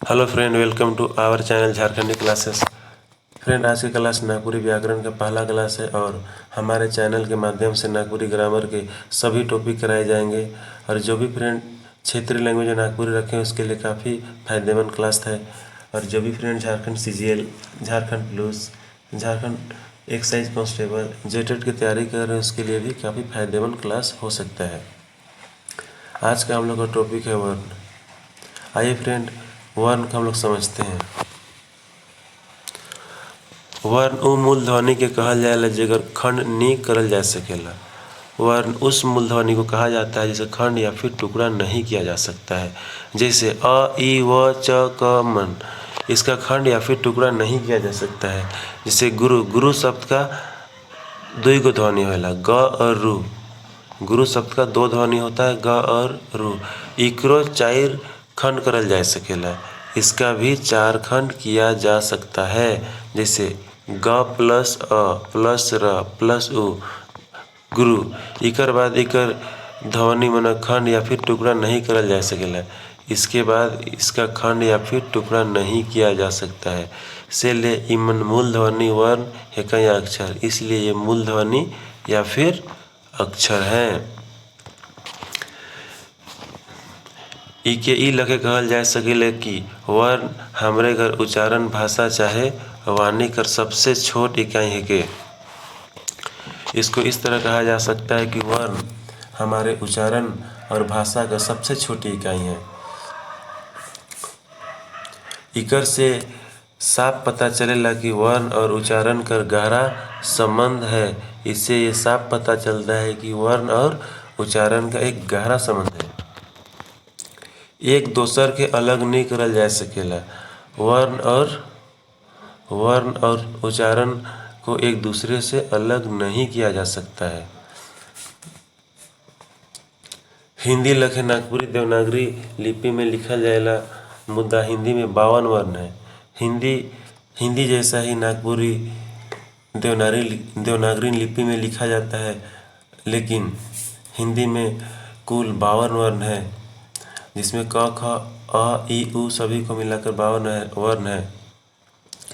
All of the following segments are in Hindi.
Hello friend, welcome to our channel Jharkhandi classes. Friend, आज की क्लास नागपुरी व्याकरण का पहला क्लास है और हमारे चैनल के माध्यम से नागपुरी ग्रामर के सभी टॉपिक कराए जाएंगे। और जो भी फ्रेंड क्षेत्रीय लैंग्वेज नागपुरी रखें उसके लिए काफ़ी फायदेमंद क्लास है। और जो भी friend Jharkhand CGL, Jharkhand police, Jharkhand excise constable, JTET की तैयारी कर रहे हैं उसके लिए भी काफ़ी फायदेमंद क्लास हो सकता है। आज का हम लोग का टॉपिक है वर्ण। आइए फ्रेंड, वर्ण को हम लोग समझते हैं। वर्ण उ मूल ध्वनि के कहल जाएला जेकर खंड नी करल जा सकेला। वर्ण उस मूल ध्वनि को कहा जाता है जिसे खंड या फिर टुकड़ा नहीं किया जा सकता है। जैसे अ, ई, व, च, क, मन, इसका खंड या फिर टुकड़ा नहीं किया जा सकता है। जैसे गुरु, गुरु शब्द का दुई गो ध्वनि होला, ग और रु। गुरु शब्द का दो ध्वनि होता है, ग और रु। इकरो चार खंड करल जा सकेला, इसका भी चार खंड किया जा सकता है। जैसे ग प्लस अ प्लस र प्लस उ, गुरु। इकर बाद इकर ध्वनि मन खंड या फिर टुकड़ा नहीं करल जा सकेला, इसके बाद इसका खंड या फिर टुकड़ा नहीं किया जा सकता है। से ले इमन मूल ध्वनि वर्ण है या अक्षर, इसलिए ये मूल ध्वनि या फिर अक्षर हैं। इके ई लखे कहल जा सकेले कि वर्ण हमरे घर उच्चारण भाषा चाहे वाणी कर सबसे छोट इकाई है के। इसको इस तरह कहा जा सकता है कि वर्ण हमारे उच्चारण और भाषा का सबसे छोटी इकाई है। इकर से साफ पता चलेला कि वर्ण और उच्चारण का गहरा संबंध है। इससे ये साफ पता चलता है कि वर्ण और उच्चारण का एक गहरा संबंध है, एक दोसर के अलग नहीं करल जा सकेला। वर्ण और उच्चारण को एक दूसरे से अलग नहीं किया जा सकता है। हिंदी लखे नागपुरी देवनागरी लिपि में लिखा जाएला, मुद्दा हिंदी में 52 वर्ण है। हिंदी जैसा ही नागपुरी देवनागरी लिपि में लिखा जाता है, लेकिन हिंदी में कुल 52 वर्ण है, जिसमें क, ख, अ, ई, उ सभी को मिलाकर 52 वर्ण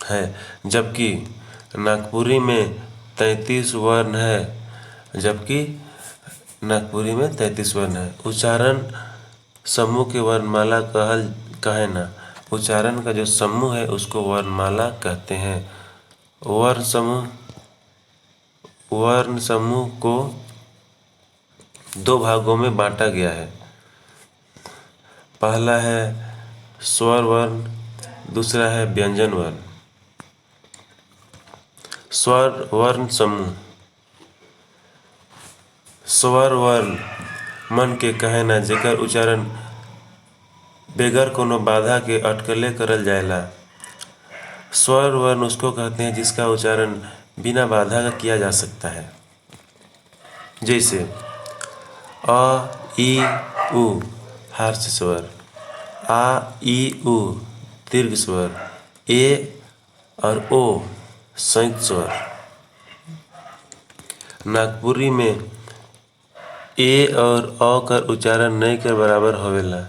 है। जबकि नागपुरी में 33 वर्ण है। उच्चारण समूह के वर्णमाला कहे ना, उच्चारण का जो समूह है उसको वर्णमाला कहते हैं। वर्ण समूह को दो भागों में बांटा गया है। पहला है स्वर वर्ण, दूसरा है व्यंजन वर्ण। स्वर वर्ण समूह। स्वर वर्ण मन के कहे ना जेकर उच्चारण बेगर कोनो बाधा के अटकले करल जाएला। स्वर वर्ण उसको कहते हैं जिसका उच्चारण बिना बाधा का किया जा सकता है। जैसे अ, ई, उ हर्ष स्वर, आ, ई, उ दीर्घ स्वर, ए और ओ संयुक्त स्वर। नागपुरी में ए और अ का उच्चारण नहीं के बराबर होवेला।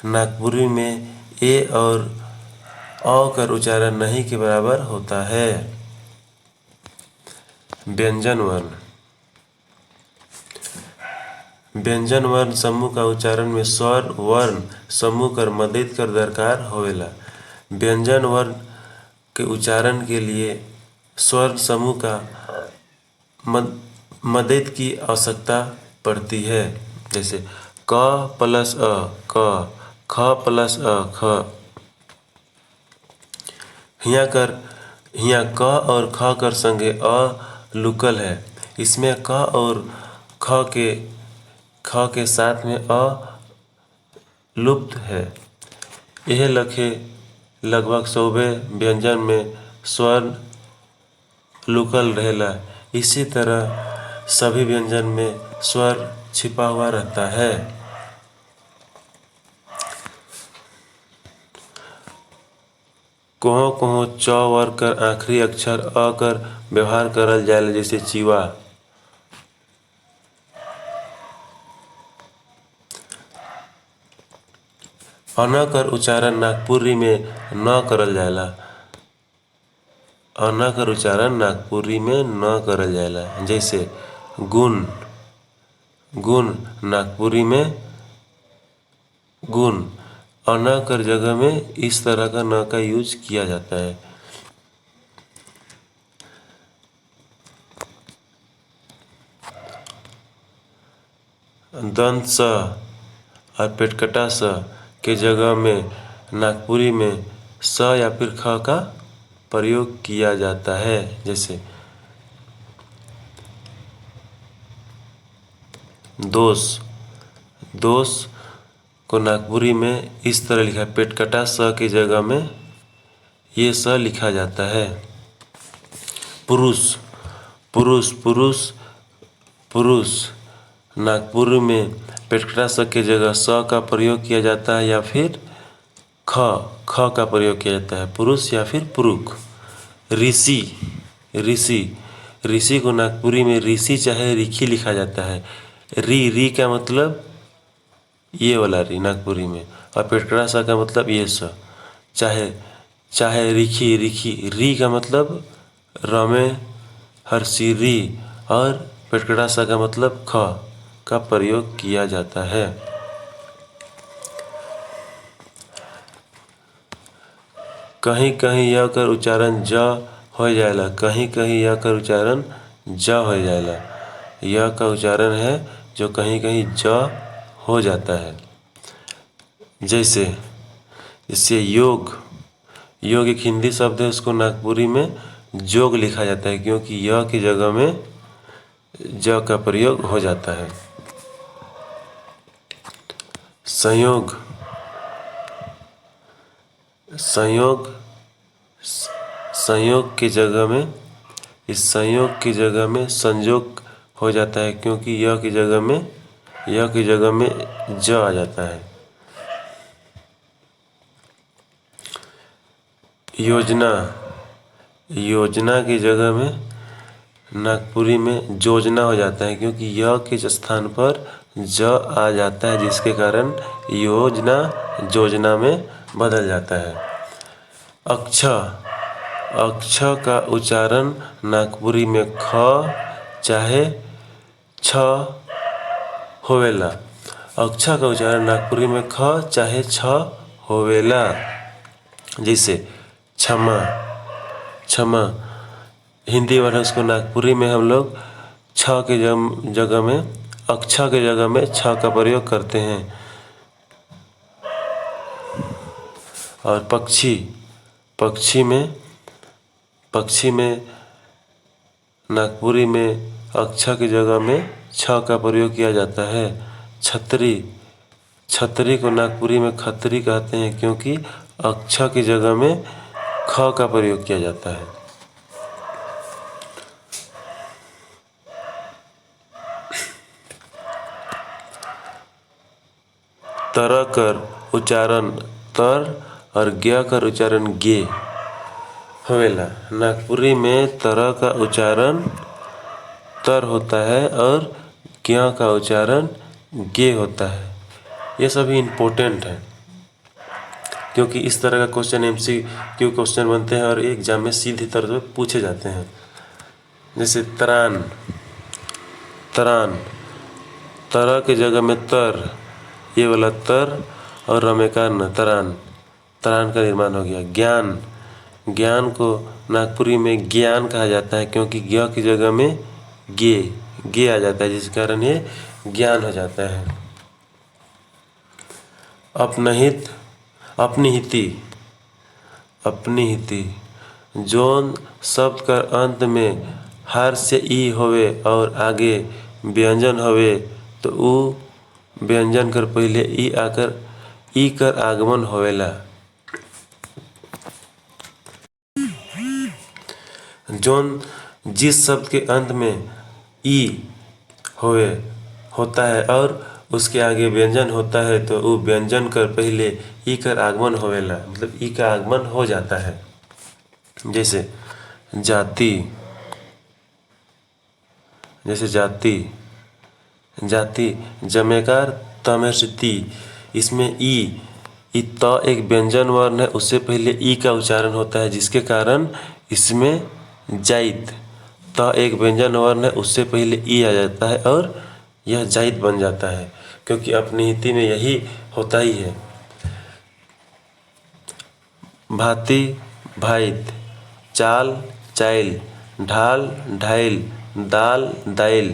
नागपुरी में ए और अ का उच्चारण नहीं के बराबर होता है। व्यंजन वर्ण। व्यंजन वर्ण समूह का उच्चारण में स्वर वर्ण समूह कर मदद कर दरकार होवेला। व्यंजन वर्ण के उच्चारण के लिए स्वर समूह का मदद की आवश्यकता पड़ती है। जैसे क प्लस अ क, ख प्लस अ ख। हियाँ क और ख कर संगे अ लुकल है, इसमें क और ख के साथ में अ लुप्त है। यह लखे लगभग 100 व्यंजन में स्वर लुकल रहेला। इसी तरह सभी व्यंजन में स्वर छिपा हुआ रहता है। कोहो कोहो च वर्ग कर आखिरी अक्षर अ कर व्यवहार करल जाएला, जैसे चिवा। अना कर उच्चारण नागपुरी में न करल जाएला। अना कर उच्चारण नागपुरी में न करल जाएला। जैसे गुण, गुण नागपुरी में गुण, अना कर जगह में इस तरह का न का यूज किया जाता है। दंत स और पेटकटा स के जगह में नागपुरी में स या फिर ख का प्रयोग किया जाता है। जैसे दोष, दोष को नागपुरी में इस तरह लिखा है, पेटकटा स की जगह में ये स लिखा जाता है। पुरुष, पुरुष, पुरुष, पुरुष नागपुरी में पेटकटा स की जगह स का प्रयोग किया जाता है या फिर ख का प्रयोग किया जाता है, पुरुष या फिर पुरुष। ऋषि, ऋषि, ऋषि को नागपुरी में ऋषि चाहे ऋखी लिखा जाता है। री का मतलब ये वाला री नागपुरी में, और पेटकटा स का मतलब ये स। चाहे ऋखी, ऋखी, री का मतलब रमे हर्षि री, और पेटकटा स का मतलब ख का प्रयोग किया जाता है। कहीं कहीं यह कर उच्चारण ज हो जाएला, कहीं कहीं यह कर उच्चारण ज हो जाएला। यह का उच्चारण है जो कहीं कहीं ज हो जाता है। जैसे इससे योग, योग एक हिंदी शब्द है, उसको नागपुरी में जोग लिखा जाता है क्योंकि यह की जगह में ज का प्रयोग हो जाता है। संयोग, संयोग, संयोग की जगह में, इस संयोग की जगह में संयोग हो जाता है क्योंकि यह की जगह में, यह की जगह में ज आ जाता है। योजना, योजना की जगह में नागपुरी में योजना हो जाता है क्योंकि यह के स्थान पर ज आ जाता है, जिसके कारण योजना योजना में बदल जाता है। अक्ष, अक्ष का उच्चारण नागपुरी में ख चाहे छ होवेला। अक्ष का उच्चारण नागपुरी में ख चाहे छ होवेला। जैसे क्षमा, क्षमा हिंदी वर्ड है, उसको नागपुरी में हम लोग छ के जगह में, अक्ष के जगह में छ का प्रयोग करते हैं। और पक्षी, पक्षी में, पक्षी में नागपुरी में अक्ष की जगह में छ का प्रयोग किया जाता है। छतरी, छतरी को नागपुरी में खतरी कहते हैं क्योंकि अक्ष की जगह में ख का प्रयोग किया जाता है। तर कर उच्चारण तर और ज्ञ कर उच्चारण गे होवेला। नागपुरी में तरह का उच्चारण तर होता है और ज्ञ का उच्चारण गे होता है। ये सभी इम्पोर्टेंट है क्योंकि इस तरह का क्वेश्चन MCQ क्वेश्चन बनते हैं और एग्जाम में सीधे तौर पर पूछे जाते हैं। जैसे त्राण, त्राण, तरह की जगह में तर, ये वाला तर और रमेकार न, तरान, तरान का निर्माण हो गया। ज्ञान, ज्ञान को नागपुरी में ज्ञान कहा जाता है क्योंकि ज्ञ की जगह में गे आ जाता है, जिस कारण ये ज्ञान हो जाता है। अपनहित, अपनिहिति, अपनिहिति जोन शब्द कर अंत में हार से ई होवे और आगे व्यंजन होवे तो उ व्यंजन कर पहले ई कर आगमन होवेला। जोन जिस शब्द के अंत में ई होता है और उसके आगे व्यंजन होता है तो वो व्यंजन कर पहले ई कर आगमन होवेला, मतलब ई का आगमन हो जाता है। जैसे जाति, जैसे जाति, जाति जमेकार तमेर से ती, इसमें ई इ त एक व्यंजन वर्ण है, उससे पहले ई का उच्चारण होता है, जिसके कारण इसमें जाइत। त एक व्यंजन वर्ण है, उससे पहले ई आ जाता है और यह जाइत बन जाता है, क्योंकि अपनी हिंदी में यही होता ही है। भांति भाइत, चाल चाइल, ढाल ढाइल, दाल दाइल,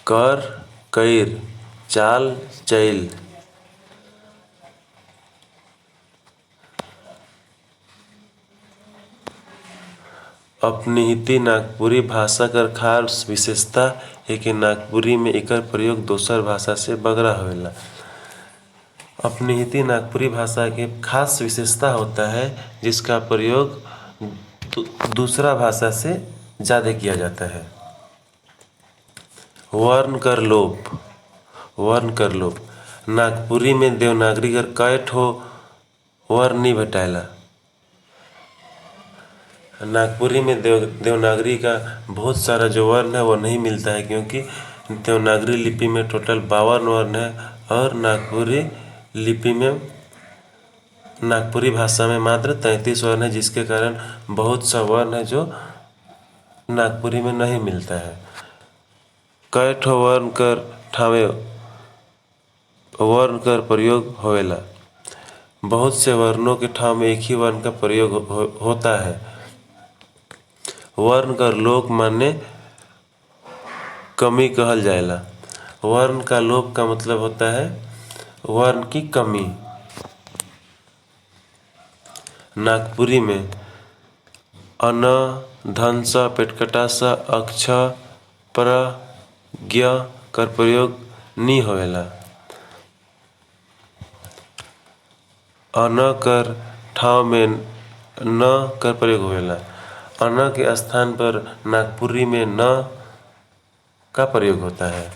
कर कइर, चाल चइल। अपनी हिंदी नागपुरी भाषा कर खास विशेषता है कि नागपुरी में एकर प्रयोग दोसर भाषा से बगरा होवेला। अपनी हिंदी नागपुरी भाषा के खास विशेषता होता है जिसका प्रयोग दूसरा भाषा से ज़्यादा किया जाता है। वर्ण कर लोप, वर्ण कर लोप। नागपुरी में देवनागरी कर कई ठो वर्ण नहीं भेटाएला। नागपुरी में देवनागरी का बहुत सारा जो वर्ण है वो नहीं मिलता है, क्योंकि देवनागरी लिपि में टोटल 52 वर्ण है और नागपुरी लिपि में नागपुरी भाषा में मात्र 33 वर्ण है, जिसके कारण बहुत सा वर्ण है जो नागपुरी में नहीं मिलता है। कई ठो वर्ण कर ठावे वर्ण कर प्रयोग होवेला। बहुत से वर्णों के ठाव में एक ही वर्ण का प्रयोग होता है। वर्ण कर लोप माने कमी कहल जाएला। वर्ण का लोप का मतलब होता है वर्ण की कमी। नागपुरी में अन, धंस, पेटकटास, अक्ष, प्र, ज्ञ कर प्रयोग नहीं होवेला। अन कर ठाव में न कर प्रयोग होवेला। अन के स्थान पर नागपुरी में न का प्रयोग होता है।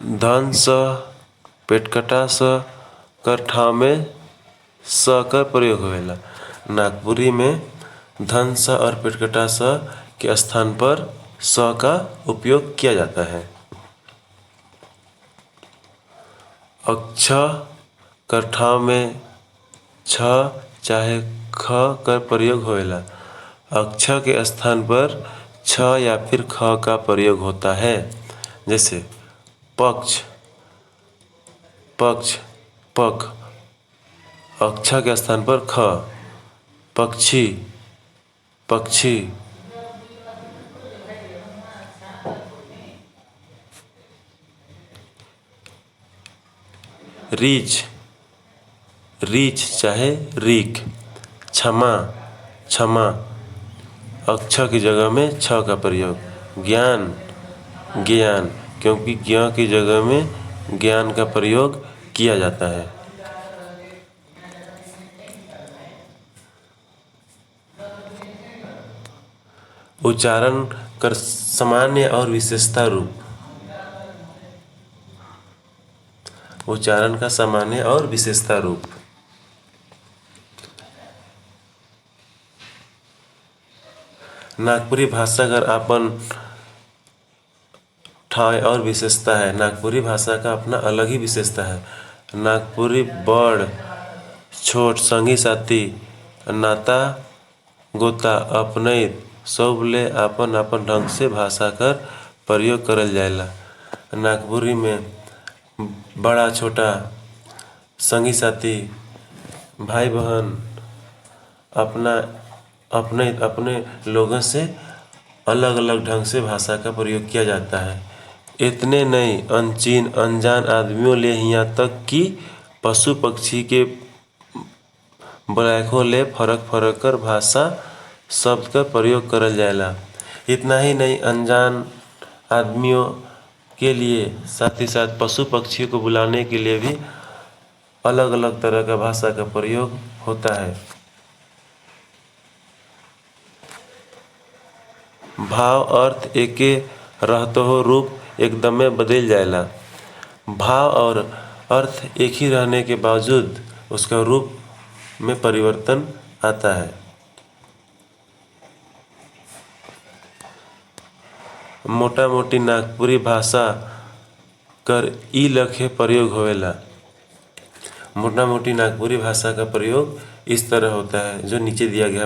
धंस, पेटकटास कर ठाव में स का प्रयोग होवेला। नागपुरी में धंस और पेटकटास के स्थान पर स का उपयोग किया जाता है। अक्ष कर ठाव में छ चाहे ख का प्रयोग होवेला। अक्ष के स्थान पर छ या फिर ख का प्रयोग होता है, जैसे पक्ष, पक्ष, पक। अक्ष के स्थान पर ख। पक्षी, पक्षी। रीछ, रीछ चाहे रीख। क्षमा, क्षमा। अक्ष की जगह में छ का प्रयोग। ज्ञान, ज्ञान, क्योंकि ज्ञ की जगह में ज्ञान का प्रयोग किया जाता है। उच्चारण कर सामान्य और विशेषता रूप। उच्चारण का सामान्य और विशेषता रूप। नागपुरी भाषा का अपन ठाव और विशेषता है। नागपुरी भाषा का अपना अलग ही विशेषता है। नागपुरी बड़ छोट संगी साथी नाता गोता अपनैत सब ले अपन अपन ढंग से भाषा कर प्रयोग करल जाएला। नागपुरी में बड़ा छोटा संगी साथी भाई बहन अपने लोगों से अलग अलग ढंग से भाषा का प्रयोग किया जाता है। इतने नहीं, अनचिन अनजान आदमियों ले यहाँ तक कि पशु पक्षी के बलायखों ले फरक फरक कर भाषा शब्द का प्रयोग करल जाएला। इतना ही नहीं, अनजान आदमियों के लिए साथ ही साथ पशु पक्षियों को बुलाने के लिए भी अलग अलग तरह का भाषा का प्रयोग होता है। भाव अर्थ एके रहते हो, रूप एकदमे बदल जाएला। भाव और अर्थ एक ही रहने के बावजूद उसका रूप में परिवर्तन आता है। मोटा मोटी नागपुरी भाषा कर ई लखे प्रयोग होवेला। मोटा मोटी नागपुरी भाषा का प्रयोग इस तरह होता है जो नीचे दिया गया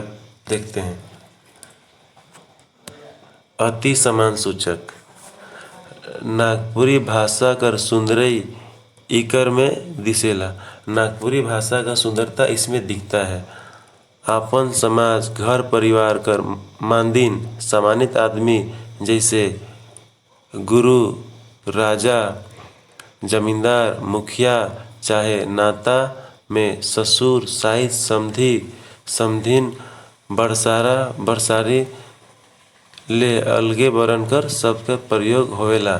देखते हैं। अति समान सूचक नागपुरी भाषा कर सुंदरई इकर में दिसेला। नागपुरी भाषा का सुंदरता इसमें दिखता है। आपन समाज घर परिवार कर मानदीन सम्मानित आदमी जैसे गुरु राजा जमींदार मुखिया चाहे नाता में ससुर साहित समधी समधिन बरसारा बरसारी ले अलगे बरन कर सबका प्रयोग होवेला।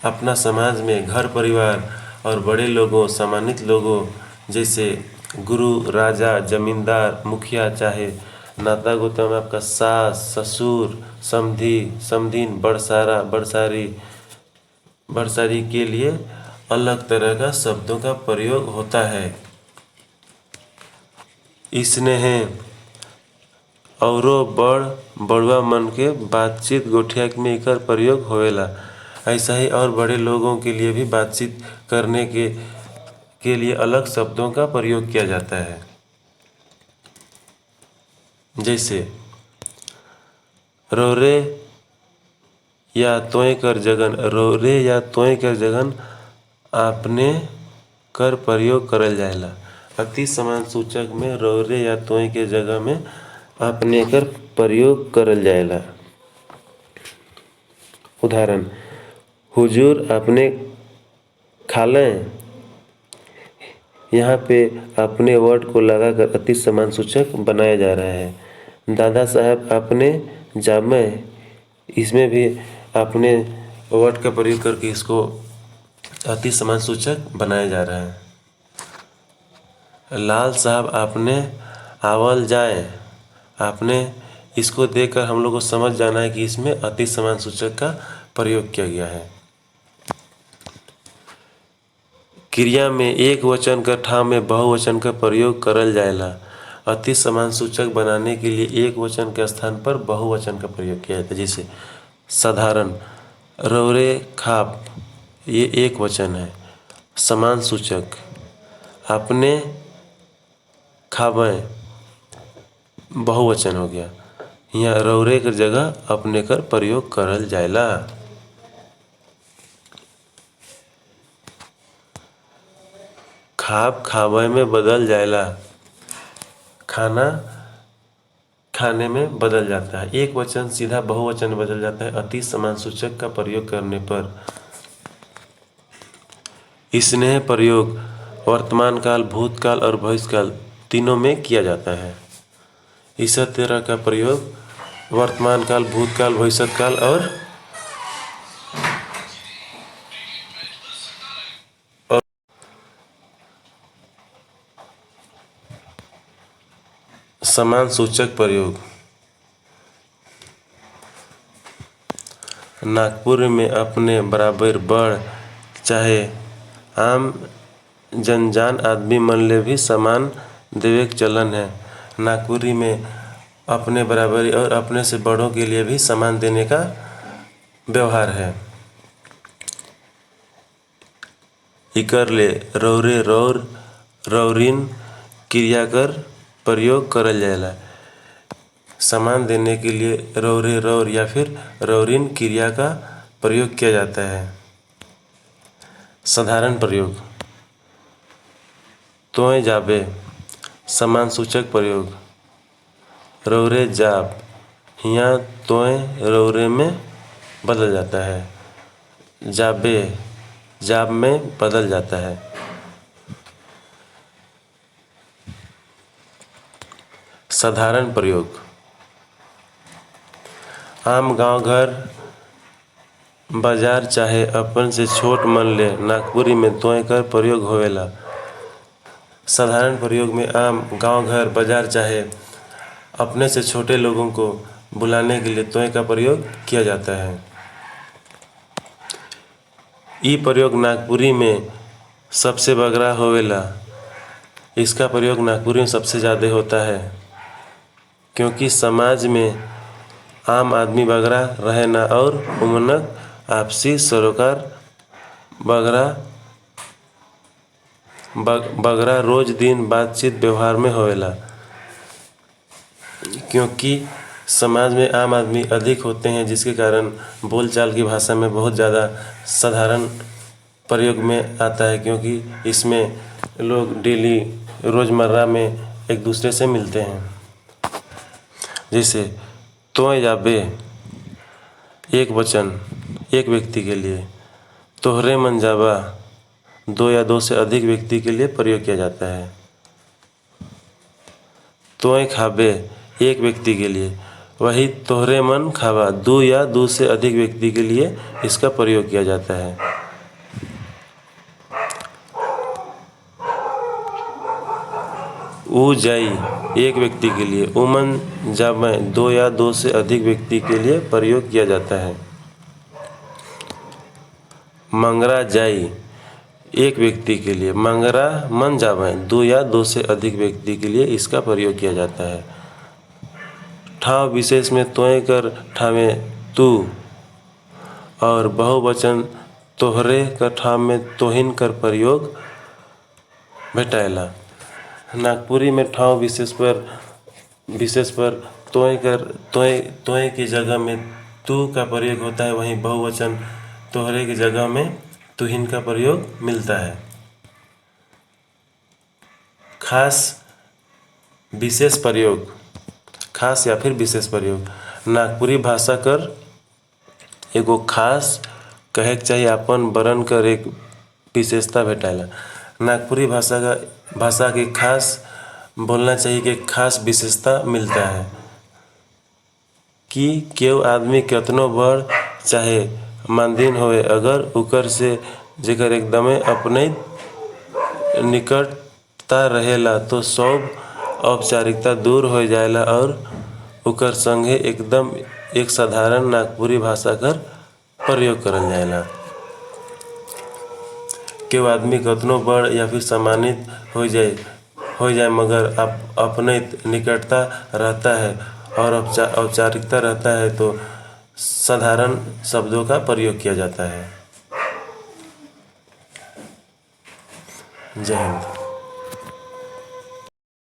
अपना समाज में घर परिवार और बड़े लोगों सम्मानित लोगों जैसे गुरु राजा जमींदार मुखिया चाहे नाता गोता में आपका सास ससुर समधी समधिन बरसारा बरसारी बरसारी के लिए अलग तरह का शब्दों का प्रयोग होता है। इसने है औरो बड़ुआ मन के बातचीत गोठिया में एकर प्रयोग होवेला। ऐसा ही और बड़े लोगों के लिए भी बातचीत करने के लिए अलग शब्दों का प्रयोग किया जाता है। जैसे रोरे या तोय कर जगन रोरे या तोय कर जगन आपने कर प्रयोग करल जाएला। अति समान सूचक में रोरे या तोय के जगह में आपने कर प्रयोग करल जाएला। उदाहरण हुजूर आपने खा लें। यहाँ पे अपने वर्ड को लगाकर अति समान सूचक बनाया जा रहा है। दादा साहब आपने जामे इसमें भी अपने वर्ड का प्रयोग करके इसको अति समान सूचक बनाया जा रहा है। लाल साहब आपने आवल जाए आपने इसको देखकर हम लोग को समझ जाना है कि इसमें अति समान सूचक का प्रयोग किया गया है। क्रिया में एक वचन का ठाम में बहुवचन का प्रयोग करल जाएला। अति समान सूचक बनाने के लिए एक वचन के स्थान पर बहुवचन का प्रयोग किया जाता है। जैसे साधारण रौरे खाप ये एक वचन है। समान सूचक अपने खावें बहुवचन हो गया। यहाँ रौरे की जगह अपने कर प्रयोग करल जाएला। खाब खावे में बदल जाएला। खाना खाने में बदल जाता है। एक वचन सीधा बहुवचन में बदल जाता है अति समान सूचक का प्रयोग करने पर। स्नेह प्रयोग वर्तमान काल भूतकाल और भविष्यकाल तीनों में किया जाता है। इस तरह का प्रयोग वर्तमान काल भूतकाल भविष्यकाल और समान सूचक प्रयोग। नागपुर में अपने बराबर बड़ चाहे आम जनजान आदमी मन ले भी सम्मान देवे के चलन है। नागपुरी में अपने बराबरी और अपने से बड़ों के लिए भी सम्मान देने का व्यवहार है। इकर ले रौरे रौर रौरीन क्रिया कर प्रयोग करल जाएला। सम्मान देने के लिए रौरे रौर या फिर रौरीन क्रिया का प्रयोग किया जाता है। साधारण प्रयोग तोय जाबे समान सूचक प्रयोग रौरे जाब यहाँ तोय रौरे में बदल जाता है। जाबे जाब में बदल जाता है। साधारण प्रयोग आम गांव घर बाजार चाहे अपन से छोट मन ले नागपुरी में तोय कर प्रयोग होवेला। साधारण प्रयोग में आम गांव घर बाजार चाहे अपने से छोटे लोगों को बुलाने के लिए तोय का प्रयोग किया जाता है। ई प्रयोग नागपुरी में सबसे बगरा होवेला। इसका प्रयोग नागपुरी में सबसे ज़्यादा होता है क्योंकि समाज में आम आदमी बगरा रहे ना और उमनक आपसी सरोकार बगरा रोज दिन बातचीत व्यवहार में होवेला। क्योंकि समाज में आम आदमी अधिक होते हैं, जिसके कारण बोलचाल की भाषा में बहुत ज़्यादा साधारण प्रयोग में आता है, क्योंकि इसमें लोग डेली रोज़मर्रा में एक दूसरे से मिलते हैं। जैसे तो या बे एक वचन एक व्यक्ति के लिए, तोहरे मन जाबा दो या दो से अधिक व्यक्ति के लिए प्रयोग किया जाता है। तोय खाबे एक व्यक्ति के लिए, वही तोहरे मन खाबा दो या दो से अधिक व्यक्ति के लिए इसका प्रयोग किया जाता है। ऊ जाई एक व्यक्ति के लिए, उमन जाबै दो या दो से अधिक व्यक्ति के लिए प्रयोग किया जाता है। मंगरा जाई एक व्यक्ति के लिए, मंगरा मन जाबै दो या दो से अधिक व्यक्ति के लिए इसका प्रयोग किया जाता है। ठाव विशेष में तोय कर ठावे तू और बहुवचन तोहरे कर ठाव में तोहिन कर प्रयोग भेटाएला। नागपुरी में ठाव विशेष पर तोय की जगह में तू का प्रयोग होता है, वहीं बहुवचन तोहरे की जगह में तुहिन का प्रयोग मिलता है। खास या फिर विशेष प्रयोग नागपुरी भाषा कर एगो खास कहे के चाहिए अपन वर्ण कर एक विशेषता भेटाएला। नागपुरी भाषा के खास बोलना चाहिए कि खास विशेषता मिलता है कि केव आदमी कितनो बड़ चाहे मानदीन होवे, अगर उकर से जेकर एकदमे अपने निकटता रहेला तो सब औपचारिकता दूर हो जाएला और उकर संगे एकदम एक साधारण नागपुरी भाषा कर प्रयोग करल जाएला। केव आदमी कतनो बड़ या फिर सम्मानित हो जाए मगर अपने निकटता रहता है और औपचारिकता रहता है तो साधारण शब्दों का प्रयोग किया जाता है। जय हिंद।